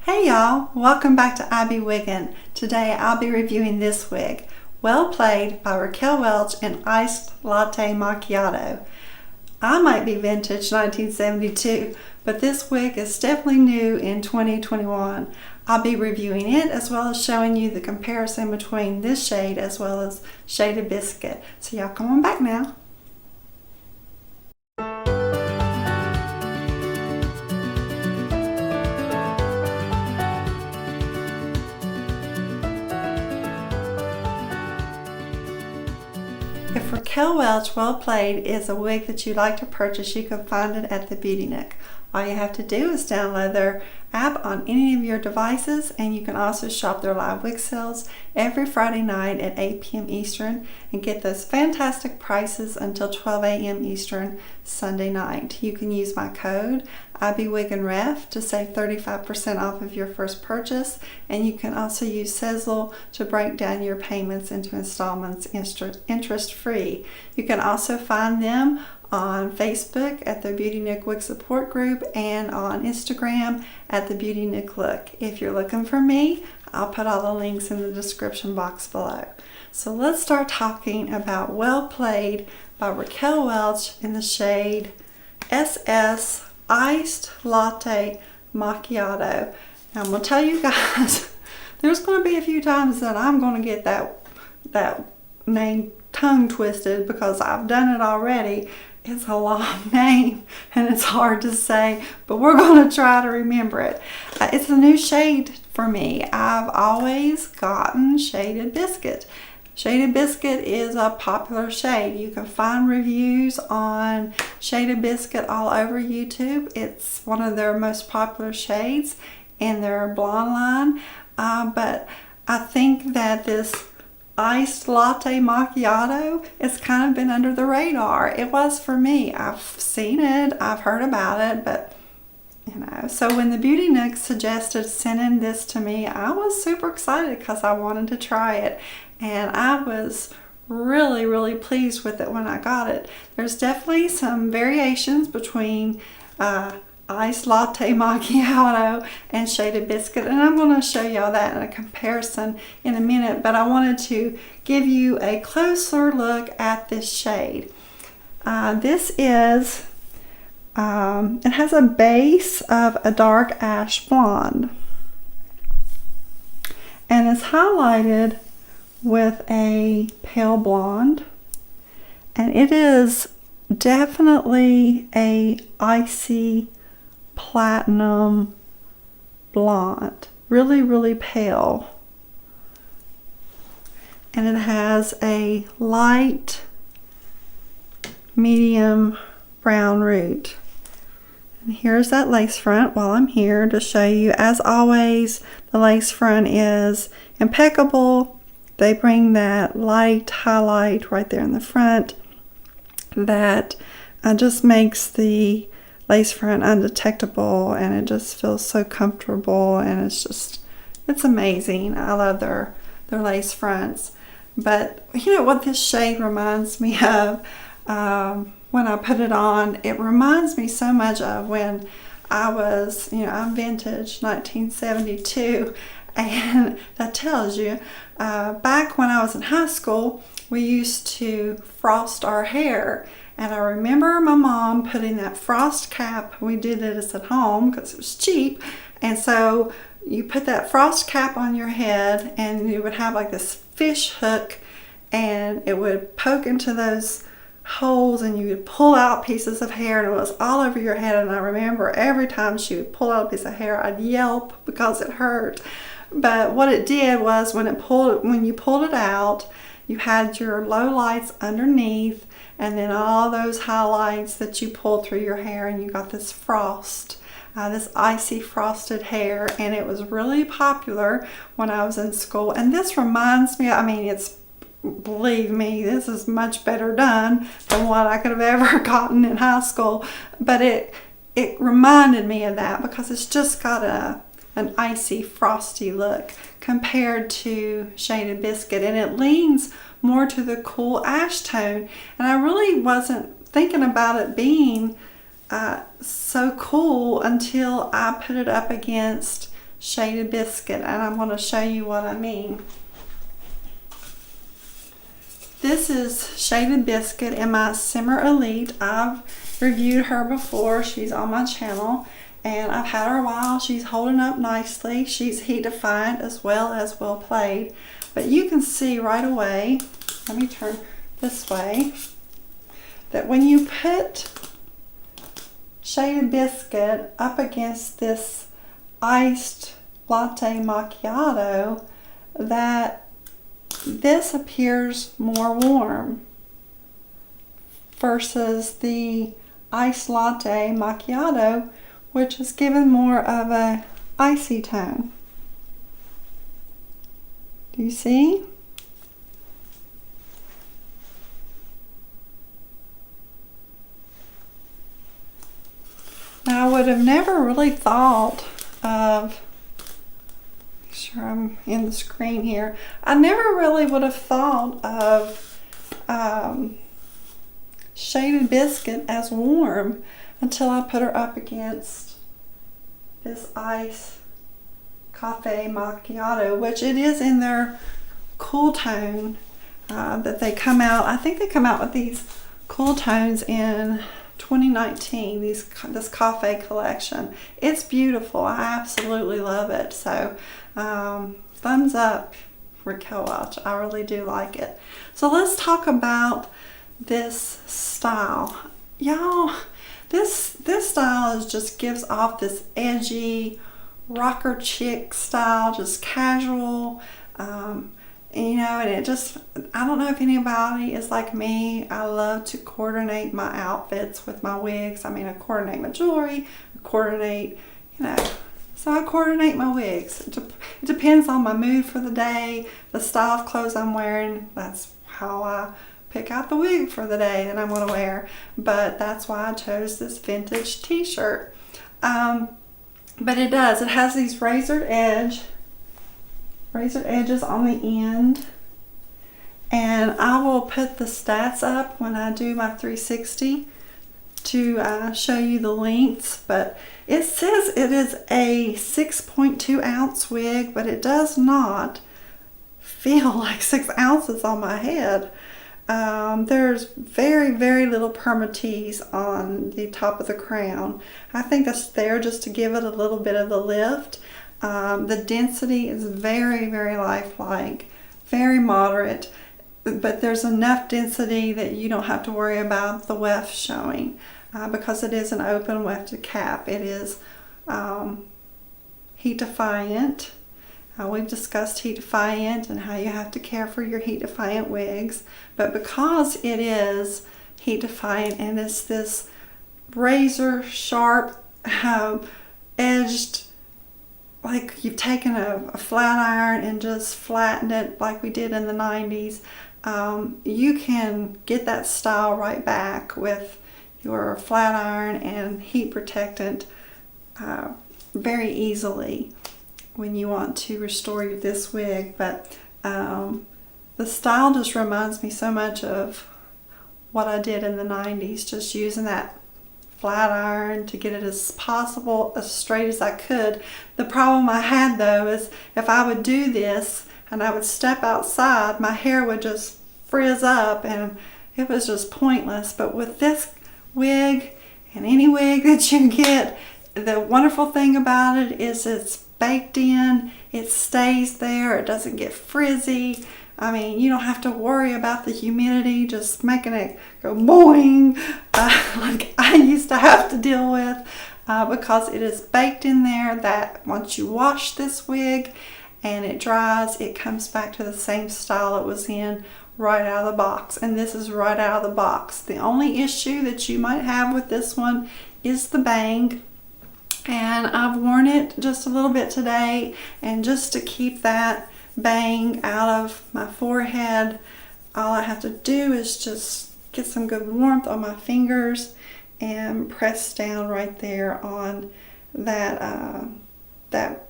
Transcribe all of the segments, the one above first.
Hey y'all, welcome back to I Be Wiggin'. Today I'll be reviewing this wig, Well Played by Raquel Welch in Iced Latte Macchiato. I might be vintage 1972, but this wig is definitely new in 2021. I'll be reviewing it as well as showing you the comparison between this shade as well as Shaded Biscuit. So y'all come on back now. If Raquel Welch Well Played is a wig that you'd like to purchase, you can find it at the Beauty Nook. All you have to do is download their app on any of your devices, and you can also shop their live wig sales every Friday night at 8 p.m. Eastern and get those fantastic prices until 12 a.m. Eastern Sunday night. You can use my code IBWigginRef to save 35% off of your first purchase, and you can also use Sezzle to break down your payments into installments interest-free. You can also find them on Facebook at the Beauty Nook Wig Support Group and on Instagram at the Beauty Nook Look. If you're looking for me, I'll put all the links in the description box below. So let's start talking about Well Played by Raquel Welch in the shade SS Iced Latte Macchiato. Now I'm going to tell you guys, there's going to be a few times that I'm going to get that name tongue twisted because I've done it already. It's a long name and it's hard to say, but we're going to try to remember it. It's a new shade for me. I've always gotten Shaded Biscuit. Shaded Biscuit is a popular shade. You can find reviews on Shaded Biscuit all over YouTube. It's one of their most popular shades in their blonde line. But I think that this Iced Latte Macchiato, it's kind of been under the radar. It was for me. I've seen it, I've heard about it, but so when the Beauty Nook suggested sending this to me, I was super excited because I wanted to try it, and I was really pleased with it when I got it. There's definitely some variations between Iced Latte Macchiato and Shaded Biscuit, and I'm going to show y'all that in a comparison in a minute, but I wanted to give you a closer look at this shade. This is, it has a base of a dark ash blonde, and it's highlighted with a pale blonde, and it is definitely a icy platinum blonde, really pale, and it has a light medium brown root. And here's that lace front while I'm here to show you. As always, the lace front is impeccable. They bring that light highlight right there in the front that just makes the lace front undetectable, and it just feels so comfortable, and it's amazing. I love their lace fronts. But you know what this shade reminds me of when I put it on? It reminds me so much of when I was, I'm vintage 1972, and that tells you, back when I was in high school, we used to frost our hair. And I remember my mom putting that frost cap. We did this at home because it was cheap. And so you put that frost cap on your head, and you would have like this fish hook, and it would poke into those holes, and you would pull out pieces of hair, and it was all over your head. And I remember every time she would pull out a piece of hair, I'd yelp because it hurt. But what it did was when you pulled it out, you had your low lights underneath, and then all those highlights that you pulled through your hair, and you got this frost, this icy frosted hair, and it was really popular when I was in school. And this reminds me, believe me, this is much better done than what I could have ever gotten in high school, but it reminded me of that because it's just got an icy frosty look compared to Shaded Biscuit, and it leans more to the cool ash tone, and I really wasn't thinking about it being so cool until I put it up against Shaded Biscuit, and I'm going to show you what I mean. This is Shaded Biscuit in my Simmer Elite. I've reviewed her before. She's on my channel, and I've had her a while. She's holding up nicely. She's heat defiant as well played. But you can see right away, let me turn this way, that when you put Shaded Biscuit up against this Iced Latte Macchiato, that this appears more warm versus the Iced Latte Macchiato, which is given more of a icy tone. Do you see? Now, I would have never really thought of, make sure I'm in the screen here, I never really would have thought of Shaded Biscuit as warm until I put her up against this Iced Latte Macchiato, which it is in their cool tone that they come out. I think they come out with these cool tones in 2019, this coffee collection. It's beautiful. I absolutely love it. So thumbs up, Raquel Welch. I really do like it. So let's talk about this style. Y'all, this style just gives off this edgy rocker chick style, just casual, you know, and it just, I don't know if anybody is like me. I love to coordinate my outfits with my wigs. I mean, I coordinate my jewelry, I coordinate, you know, so I coordinate my wigs. It depends on my mood for the day, the style of clothes I'm wearing. That's how I pick out the wig for the day that I'm going to wear. But that's why I chose this vintage t-shirt. But it has these razored edges on the end, and I will put the stats up when I do my 360 to show you the lengths. But it says it is a 6.2 ounce wig, but it does not feel like 6 ounces on my head. There's very little permatease on the top of the crown. I think that's there just to give it a little bit of a lift. The density is very lifelike, very moderate, but there's enough density that you don't have to worry about the weft showing because it is an open wefted cap. It is heat defiant. We've discussed heat defiant and how you have to care for your heat defiant wigs, but because it is heat defiant and it's this razor sharp edged, like you've taken a flat iron and just flattened it like we did in the 90s, you can get that style right back with your flat iron and heat protectant very easily when you want to restore this wig. But the style just reminds me so much of what I did in the 90s, just using that flat iron to get it as possible as straight as I could. The problem I had though is if I would do this and I would step outside, my hair would just frizz up and it was just pointless. But with this wig and any wig that you get, the wonderful thing about it is it's baked in, it stays there, it doesn't get frizzy. I mean, you don't have to worry about the humidity just making it go boing like I used to have to deal with because it is baked in there that once you wash this wig and it dries, it comes back to the same style it was in right out of the box. And this is right out of the box. The only issue that you might have with this one is the bang. And I've worn it just a little bit today, and just to keep that bang out of my forehead, all I have to do is just get some good warmth on my fingers and press down right there on that that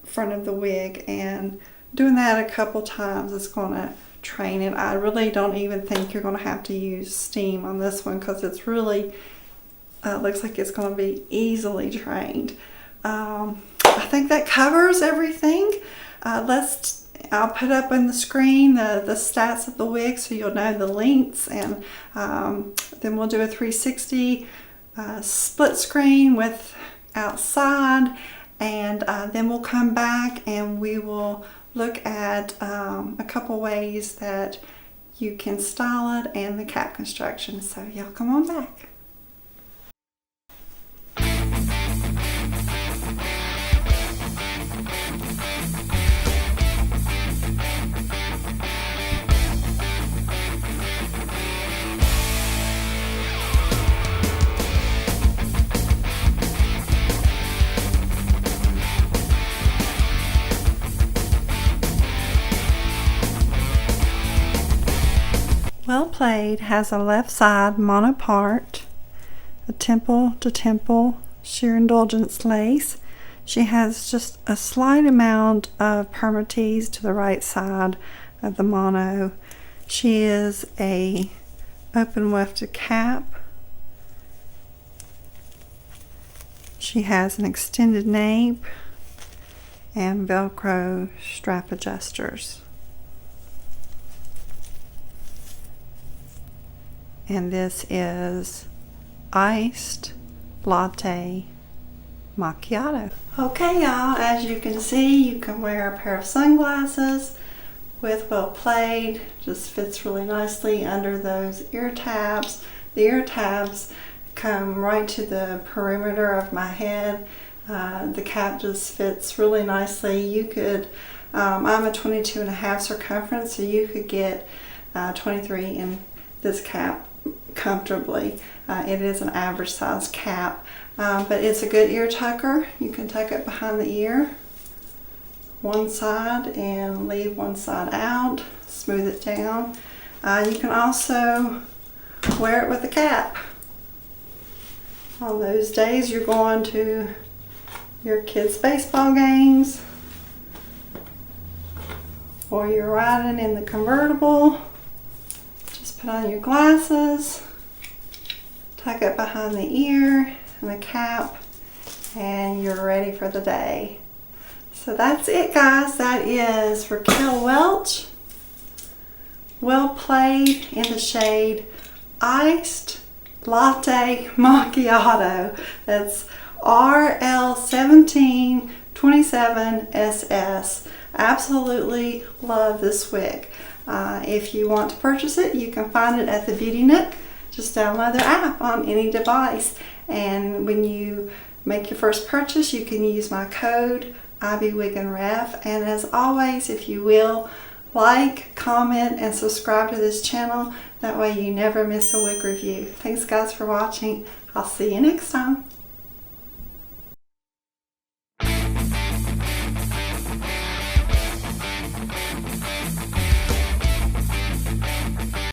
front of the wig. And doing that a couple times is going to train it. I really don't even think you're going to have to use steam on this one because it's really looks like it's going to be easily trained. I think that covers everything. I'll put up on the screen the stats of the wig so you'll know the lengths, and then we'll do a 360 split screen with outside, and then we'll come back and we will look at a couple ways that you can style it and the cap construction. So y'all come on back. Well Played has a left side monopart, a temple to temple sheer indulgence lace. She has just a slight amount of permatease to the right side of the mono. She is a open wefted cap. She has an extended nape and Velcro strap adjusters. And this is Iced Latte Macchiato. Okay y'all, as you can see, you can wear a pair of sunglasses with Well Played. Just fits really nicely under those ear tabs. The ear tabs come right to the perimeter of my head. The cap just fits really nicely. You could, I'm a 22.5 circumference, so you could get 23 in this cap comfortably. It is an average size cap, but it's a good ear tucker. You can tuck it behind the ear, one side, and leave one side out, smooth it down. You can also wear it with a cap. On those days you're going to your kids' baseball games, or you're riding in the convertible, just put on your glasses, tuck it behind the ear and the cap, and you're ready for the day. So that's it guys. That is Raquel Welch, Well Played, in the shade Iced Latte Macchiato. That's RL17 27SS. Absolutely love this wig. If you want to purchase it, you can find it at the Beauty Nook. Just download their app on any device, and when you make your first purchase, you can use my code IBWigandRef. And as always, if you will, like, comment, and subscribe to this channel. That way you never miss a wig review. Thanks guys for watching. I'll see you next time.